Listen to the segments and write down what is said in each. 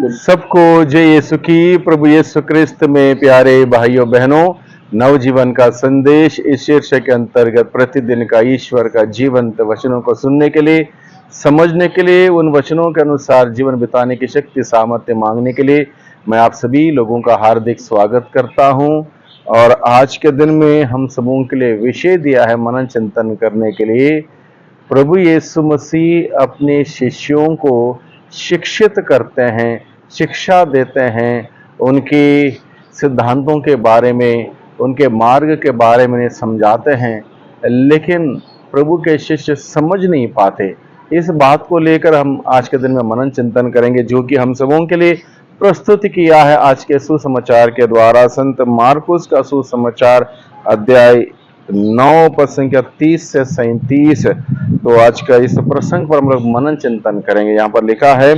सबको जय यीशु की। प्रभु यीशु क्रिस्त में प्यारे भाइयों बहनों, नवजीवन का संदेश इस शीर्षक के अंतर्गत प्रतिदिन का ईश्वर का जीवंत वचनों को सुनने के लिए, समझने के लिए, उन वचनों के अनुसार जीवन बिताने की शक्ति सामर्थ्य मांगने के लिए मैं आप सभी लोगों का हार्दिक स्वागत करता हूं। और आज के दिन में हम सबों के लिए विषय दिया है मनन चिंतन करने के लिए। प्रभु यीशु मसीह अपने शिष्यों को शिक्षित करते हैं, शिक्षा देते हैं, उनके सिद्धांतों के बारे में, उनके मार्ग के बारे में समझाते हैं, लेकिन प्रभु के शिष्य समझ नहीं पाते। इस बात को लेकर हम आज के दिन में मनन चिंतन करेंगे, जो कि हम सबों के लिए प्रस्तुत किया है आज के सुसमाचार के द्वारा। संत मार्कुस का सुसमाचार अध्याय 9 पद संख्या 30 से 37। तो आज का इस प्रसंग पर हम लोग मनन चिंतन करेंगे। यहाँ पर लिखा है,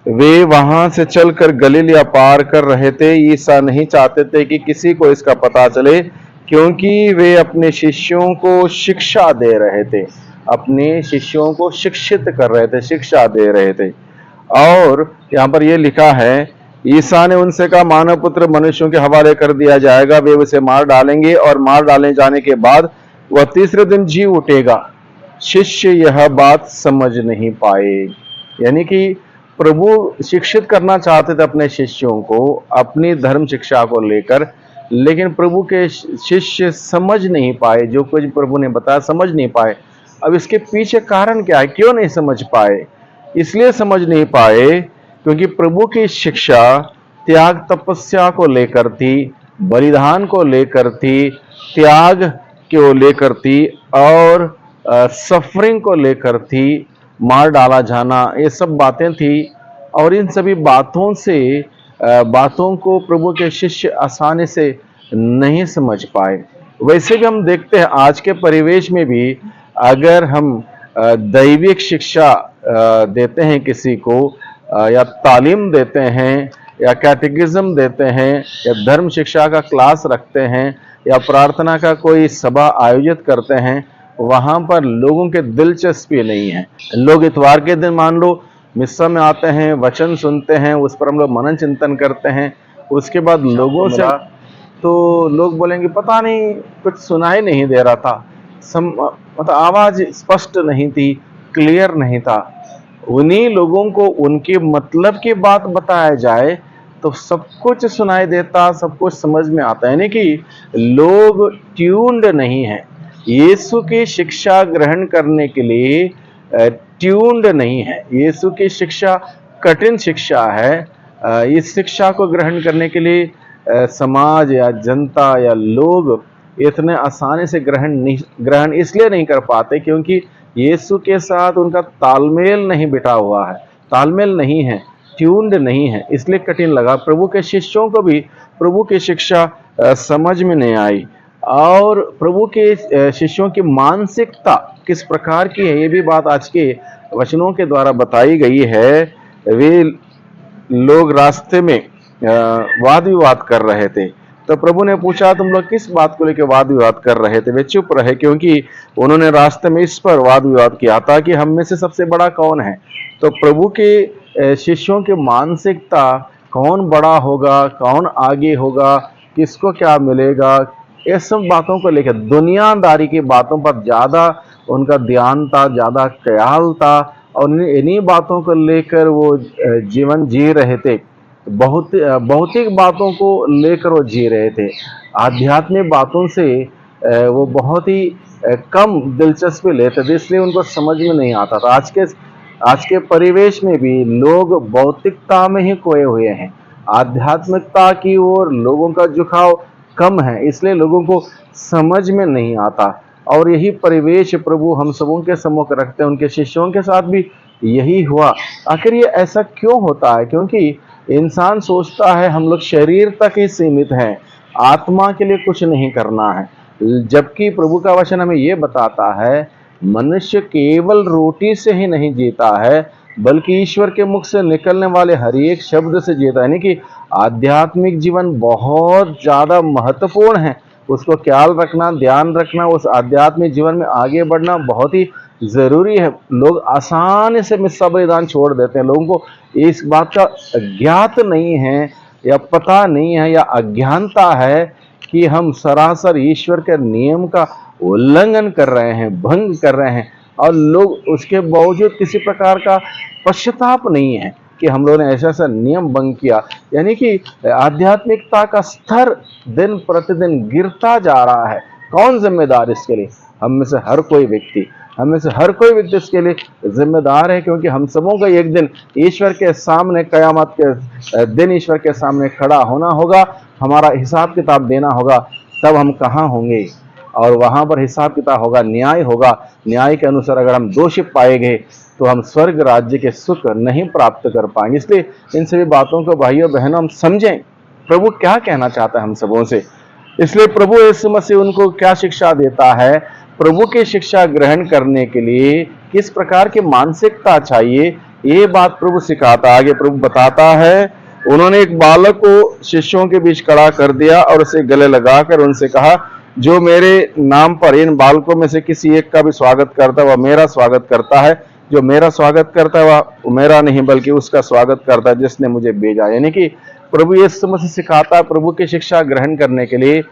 वे वहां से चलकर गलीलिया पार कर रहे थे। ईसा नहीं चाहते थे कि किसी को इसका पता चले, क्योंकि वे अपने शिष्यों को शिक्षा दे रहे थे, अपने शिष्यों को शिक्षित कर रहे थे, शिक्षा दे रहे थे। और यहाँ पर यह लिखा है, ईसा ने उनसे कहा, मानव पुत्र मनुष्यों के हवाले कर दिया जाएगा, वे उसे मार डालेंगे और मार डाले जाने के बाद वह तीसरे दिन जी उठेगा। शिष्य यह बात समझ नहीं पाए। यानी कि प्रभु शिक्षित करना चाहते थे अपने शिष्यों को अपनी धर्म शिक्षा को लेकर, लेकिन प्रभु के शिष्य समझ नहीं पाए। जो कुछ प्रभु ने बताया समझ नहीं पाए। अब इसके पीछे कारण क्या है, क्यों नहीं समझ पाए? इसलिए समझ नहीं पाए क्योंकि प्रभु की शिक्षा त्याग तपस्या को लेकर थी, बलिदान को लेकर थी, त्याग को लेकर थी, और सफरिंग को लेकर थी, मार डाला जाना, ये सब बातें थी। और इन सभी बातों से बातों को प्रभु के शिष्य आसानी से नहीं समझ पाए। वैसे भी हम देखते हैं आज के परिवेश में भी, अगर हम दैविक शिक्षा देते हैं किसी को, या तालीम देते हैं, या कैटेकिज्म देते हैं, या धर्म शिक्षा का क्लास रखते हैं, या प्रार्थना का कोई सभा आयोजित करते हैं, वहां पर लोगों के दिलचस्पी नहीं है। लोग इतवार के दिन मान लो मिस्सा में आते हैं, वचन सुनते हैं, उस पर हम लोग मनन चिंतन करते हैं। उसके बाद लोगों से तो लोग बोलेंगे पता नहीं, कुछ सुनाई नहीं दे रहा था, मतलब आवाज स्पष्ट नहीं थी, क्लियर नहीं था। उन्हीं लोगों को उनके मतलब की बात बताया जाए तो सब कुछ सुनाई देता, सब कुछ समझ में आता है। यानी कि लोग ट्यून्ड नहीं है, यीशु की शिक्षा ग्रहण करने के लिए ट्यून्ड नहीं है। यीशु की शिक्षा कठिन शिक्षा है। इस शिक्षा को ग्रहण करने के लिए समाज या जनता या लोग इतने आसानी से ग्रहण इसलिए नहीं कर पाते क्योंकि यीशु के साथ उनका तालमेल नहीं बिठा हुआ है, तालमेल नहीं है, ट्यून्ड नहीं है, इसलिए कठिन लगा। प्रभु के शिष्यों को भी प्रभु की शिक्षा समझ में नहीं आई। और प्रभु के शिष्यों की मानसिकता किस प्रकार की है, ये भी बात आज के वचनों के द्वारा बताई गई है। वे लोग रास्ते में वाद विवाद कर रहे थे, तो प्रभु ने पूछा, तुम लोग किस बात को लेकर वाद विवाद कर रहे थे? वे चुप रहे, क्योंकि उन्होंने रास्ते में इस पर वाद विवाद किया था कि हम में से सबसे बड़ा कौन है। तो प्रभु के शिष्यों की मानसिकता, कौन बड़ा होगा, कौन आगे होगा, किसको क्या मिलेगा, ये सब बातों को लेकर, दुनियादारी की बातों पर ज्यादा उनका ध्यान था, ज्यादा ख्याल था, और इन्हीं बातों को लेकर वो जीवन जी रहे थे। भौतिक बातों को लेकर वो जी रहे थे। आध्यात्मिक बातों से वो बहुत ही कम दिलचस्पी लेते थे, इसलिए उनको समझ में नहीं आता था। आज के परिवेश में भी लोग भौतिकता में ही खोए हुए हैं, आध्यात्मिकता की ओर लोगों का झुकाव कम है, इसलिए लोगों को समझ में नहीं आता। और यही परिवेश प्रभु हम सबों के सम्मुख रखते हैं। उनके शिष्यों के साथ भी यही हुआ। आखिर ये ऐसा क्यों होता है? क्योंकि इंसान सोचता है हम लोग शरीर तक ही सीमित हैं, आत्मा के लिए कुछ नहीं करना है, जबकि प्रभु का वचन हमें ये बताता है मनुष्य केवल रोटी से ही नहीं जीता है, बल्कि ईश्वर के मुख से निकलने वाले हर एक शब्द से जीता है। यानी कि आध्यात्मिक जीवन बहुत ज्यादा महत्वपूर्ण है, उसको ख्याल रखना, ध्यान रखना, उस आध्यात्मिक जीवन में आगे बढ़ना बहुत ही जरूरी है। लोग आसानी से मिस्सा बलिदान छोड़ देते हैं। लोगों को इस बात का ज्ञात नहीं है या पता नहीं है या अज्ञानता है कि हम सरासर ईश्वर के नियम का उल्लंघन कर रहे हैं, भंग कर रहे हैं, और लोग उसके बावजूद किसी प्रकार का पश्चाताप नहीं है कि हम लोगों ने ऐसा ऐसा नियम भंग किया। यानी कि आध्यात्मिकता का स्तर दिन प्रतिदिन गिरता जा रहा है। कौन जिम्मेदार इसके लिए? हम में से हर कोई व्यक्ति, हम में से हर कोई व्यक्ति इसके लिए जिम्मेदार है, क्योंकि हम सबों को एक दिन ईश्वर के सामने, कयामत के दिन ईश्वर के सामने खड़ा होना होगा, हमारा हिसाब किताब देना होगा। तब हम कहाँ होंगे? और वहां पर हिसाब किताब होगा, न्याय होगा। न्याय के अनुसार अगर हम दोषी पाए गए तो हम स्वर्ग राज्य के सुख नहीं प्राप्त कर पाएंगे। इसलिए इन सभी बातों को भाइयों बहनों हम समझें, प्रभु क्या कहना चाहता है हम सबों से। इसलिए प्रभु यीशु मसीह उनको क्या शिक्षा देता है, प्रभु की शिक्षा ग्रहण करने के लिए किस प्रकार की मानसिकता चाहिए, ये बात प्रभु सिखाता। आगे प्रभु बताता है, उन्होंने एक बालक को शिष्यों के बीच खड़ा कर दिया और उसे गले लगाकर उनसे कहा, जो मेरे नाम पर इन बालकों में से किसी एक का भी स्वागत करता है वह मेरा स्वागत करता है, जो मेरा स्वागत करता है वह मेरा नहीं बल्कि उसका स्वागत करता है जिसने मुझे भेजा। यानी कि प्रभु यीशु मसीह सिखाता है, प्रभु की शिक्षा ग्रहण करने के लिए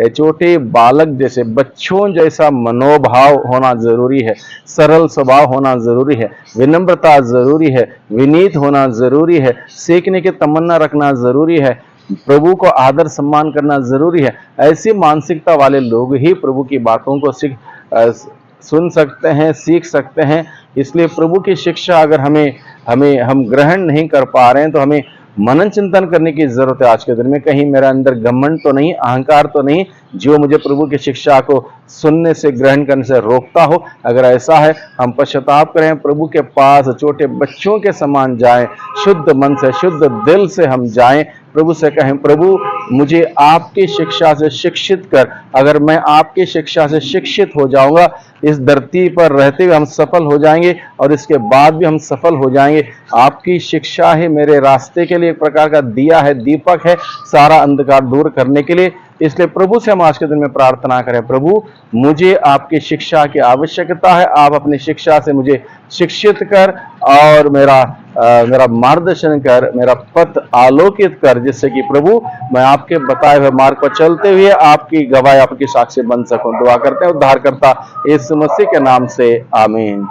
छोटे बालक जैसे, बच्चों जैसा मनोभाव होना जरूरी है, सरल स्वभाव होना जरूरी है, विनम्रता जरूरी है, विनीत होना जरूरी है, सीखने की तमन्ना रखना जरूरी है, प्रभु को आदर सम्मान करना जरूरी है। ऐसी मानसिकता वाले लोग ही प्रभु की बातों को सुन सकते हैं, सीख सकते हैं। इसलिए प्रभु की शिक्षा अगर हम ग्रहण नहीं कर पा रहे हैं तो हमें मनन चिंतन करने की जरूरत है आज के दिन में। कहीं मेरा अंदर घमंड तो नहीं, अहंकार तो नहीं, जो मुझे प्रभु की शिक्षा को सुनने से, ग्रहण करने से रोकता हो। अगर ऐसा है, हम पश्चाताप करें, प्रभु के पास छोटे बच्चों के समान जाएं, शुद्ध मन से, शुद्ध दिल से हम जाएं, प्रभु से कहें, प्रभु मुझे आपकी शिक्षा से शिक्षित कर। अगर मैं आपकी शिक्षा से शिक्षित हो जाऊंगा, इस धरती पर रहते हुए हम सफल हो जाएंगे और इसके बाद भी हम सफल हो जाएंगे। आपकी शिक्षा ही मेरे रास्ते के लिए एक प्रकार का दिया है, दीपक है, सारा अंधकार दूर करने के लिए। इसलिए प्रभु से हम आज के दिन में प्रार्थना करें, प्रभु मुझे आपकी शिक्षा की आवश्यकता है, आप अपनी शिक्षा से मुझे शिक्षित कर और मेरा मार्गदर्शन कर, मेरा पथ आलोकित कर, जिससे कि प्रभु मैं आपके बताए हुए मार्ग पर चलते हुए आपकी गवाही, आपकी साक्षी बन सकूं। दुआ करते हैं उद्धारकर्ता यीशु मसीह के नाम से, आमीन।